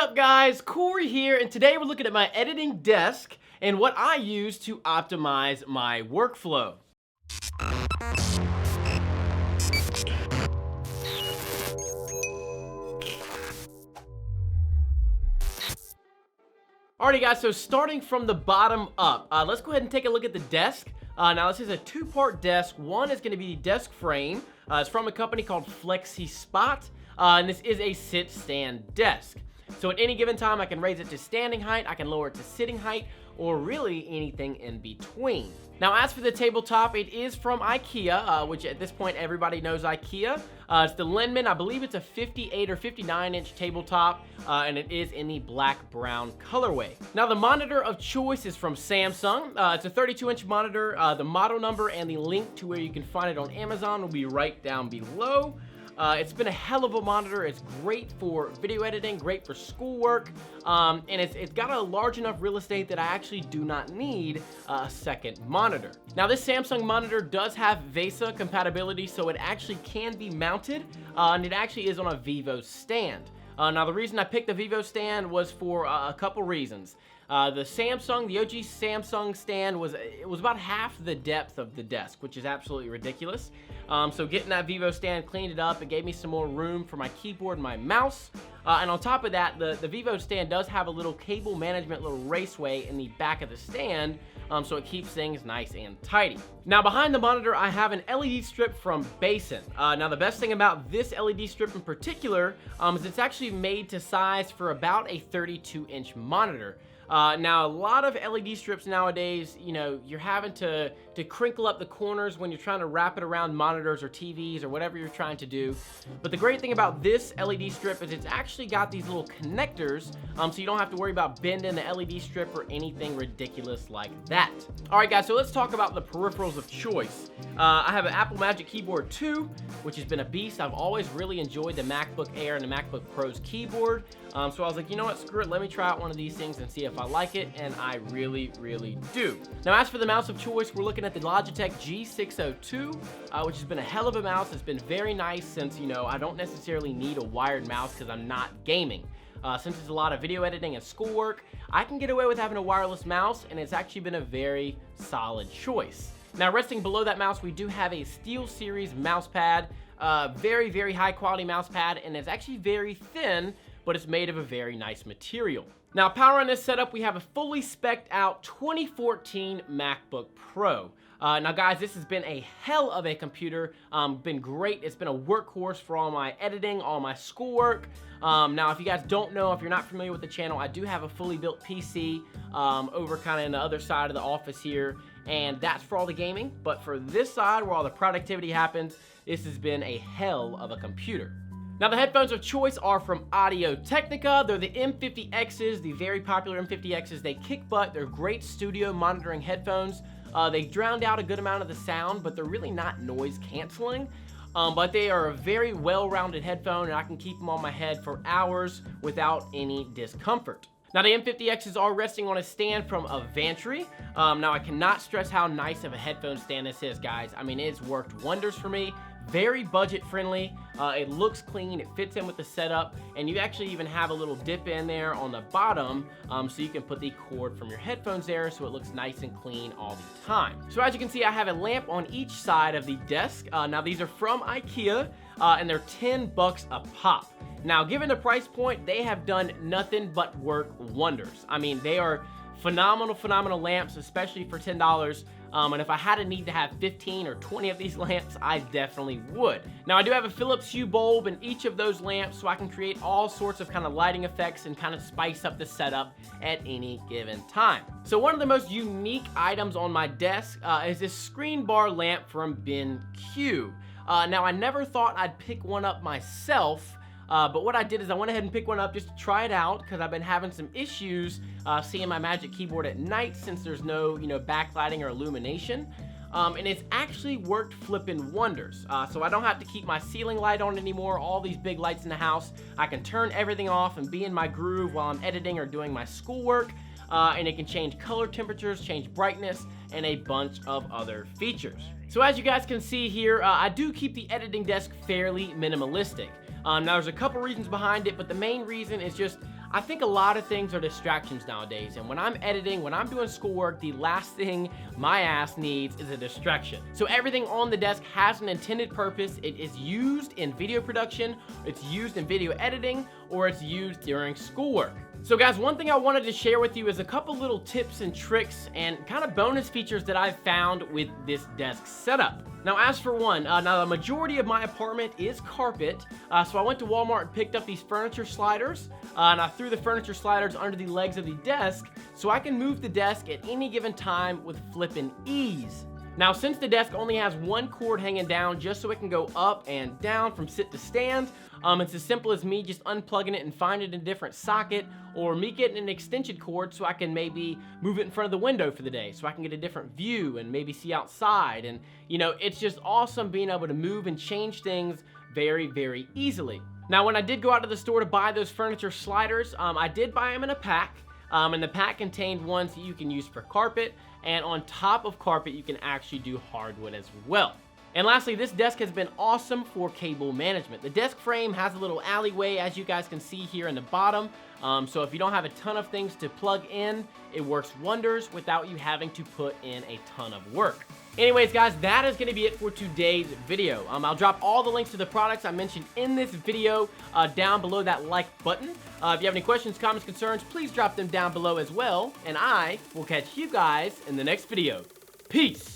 up, guys? Corey here, and today we're looking at my editing desk and what I use to optimize my workflow. Alrighty, guys, so starting from the bottom up, let's go ahead and take a look at the desk. Now, this is a two-part desk. One is going to be the desk frame. It's from a company called FlexiSpot, and this is a sit-stand desk. So at any given time, I can raise it to standing height, I can lower it to sitting height, or really anything in between. Now, as for the tabletop, it is from IKEA, which at this point everybody knows IKEA. It's the Lindman. I believe it's a 58 or 59-inch tabletop, and it is in the black-brown colorway. Now, the monitor of choice is from Samsung. It's a 32-inch monitor. The model number and the link to where you can find it on Amazon will be right down below. It's been a hell of a monitor. It's great for video editing, great for schoolwork, and it's got a large enough real estate that I actually do not need a second monitor. Now, this Samsung monitor does have VESA compatibility, so it actually can be mounted, and it actually is on a Vivo stand. Now, the reason I picked the Vivo stand was for a couple reasons. The OG Samsung stand was about half the depth of the desk, which is absolutely ridiculous. So getting that Vivo stand, cleaned it up, it gave me some more room for my keyboard and my mouse. And on top of that, the Vivo stand does have a little cable management, little raceway in the back of the stand, so it keeps things nice and tidy. Now, behind the monitor, I have an LED strip from Basin. Now, the best thing about this LED strip in particular is it's actually made to size for about a 32-inch monitor. Now, a lot of LED strips nowadays, you know, you're having to crinkle up the corners when you're trying to wrap it around monitors or TVs or whatever you're trying to do. But the great thing about this LED strip is it's actually got these little connectors, so you don't have to worry about bending the LED strip or anything ridiculous like that. All right, guys, so let's talk about the peripherals of choice. I have an Apple Magic Keyboard 2, which has been a beast. I've always really enjoyed the MacBook Air and the MacBook Pro's keyboard. So I was like, you know what, screw it, let me try out one of these things and see if I like it, and I really, really do. Now, as for the mouse of choice, we're looking at the Logitech G602, which has been a hell of a mouse. It's been very nice since, you know, I don't necessarily need a wired mouse because I'm not gaming. Since it's a lot of video editing and schoolwork, I can get away with having a wireless mouse, and it's actually been a very solid choice. Now, resting below that mouse, we do have a SteelSeries mouse pad. Very, very high quality mouse pad, and it's actually very thin, but it's made of a very nice material. Now, power on this setup, we have a fully spec'd out 2014 MacBook Pro. Now, guys, this has been a hell of a computer. Been great. It's been a workhorse for all my editing, all my schoolwork. Now, if you guys don't know, if you're not familiar with the channel, I do have a fully built PC over kind of in the other side of the office here, and that's for all the gaming. But for this side, where all the productivity happens, this has been a hell of a computer. Now, the headphones of choice are from Audio-Technica. They're the M50Xs, the very popular M50Xs. They kick butt. They're great studio monitoring headphones. They drowned out a good amount of the sound, but they're really not noise canceling. But they are a very well-rounded headphone, and I can keep them on my head for hours without any discomfort. Now, the M50Xs are resting on a stand from Avantry. Now, I cannot stress how nice of a headphone stand this is, guys. I mean, it's worked wonders for me. Very budget friendly. It looks clean, it fits in with the setup, and you actually even have a little dip in there on the bottom, so you can put the cord from your headphones there, so it looks nice and clean all the time. So as you can see, I have a lamp on each side of the desk. Now, these are from IKEA, and they're $10 a pop. Now, given the price point, they have done nothing but work wonders. I mean, they are phenomenal lamps, especially for $10. And if I had a need to have 15 or 20 of these lamps, I definitely would. Now, I do have a Philips Hue bulb in each of those lamps, so I can create all sorts of kind of lighting effects and kind of spice up the setup at any given time. So one of the most unique items on my desk is this screen bar lamp from BenQ. Now, I never thought I'd pick one up myself, but what I did is I went ahead and picked one up just to try it out, because I've been having some issues seeing my Magic Keyboard at night since there's no, backlighting or illumination. And it's actually worked flipping wonders. So I don't have to keep my ceiling light on anymore, all these big lights in the house. I can turn everything off and be in my groove while I'm editing or doing my schoolwork. And it can change color temperatures, change brightness, and a bunch of other features. So as you guys can see here, I do keep the editing desk fairly minimalistic. Now there's a couple reasons behind it, but the main reason is just I think a lot of things are distractions nowadays, and when I'm editing, when I'm doing schoolwork, the last thing my ass needs is a distraction. So everything on the desk has an intended purpose. It is used in video production, it's used in video editing, or it's used during schoolwork. So guys, one thing I wanted to share with you is a couple little tips and tricks and kind of bonus features that I've found with this desk setup. Now, as for one, now the majority of my apartment is carpet, so I went to Walmart and picked up these furniture sliders, and I threw the furniture sliders under the legs of the desk so I can move the desk at any given time with flippin' ease. Now, since the desk only has one cord hanging down just so it can go up and down from sit to stand, it's as simple as me just unplugging it and finding a different socket, or me getting an extension cord so I can maybe move it in front of the window for the day so I can get a different view and maybe see outside. And, you know, it's just awesome being able to move and change things very, very easily. Now, when I did go out to the store to buy those furniture sliders, I did buy them in a pack. And the pack contained ones that you can use for carpet, and on top of carpet you can actually do hardwood as well. And lastly, this desk has been awesome for cable management. The desk frame has a little alleyway, as you guys can see here in the bottom. So if you don't have a ton of things to plug in, it works wonders without you having to put in a ton of work. Anyways, guys, that is going to be it for today's video. I'll drop all the links to the products I mentioned in this video down below that like button. If you have any questions, comments, concerns, please drop them down below as well. And I will catch you guys in the next video. Peace!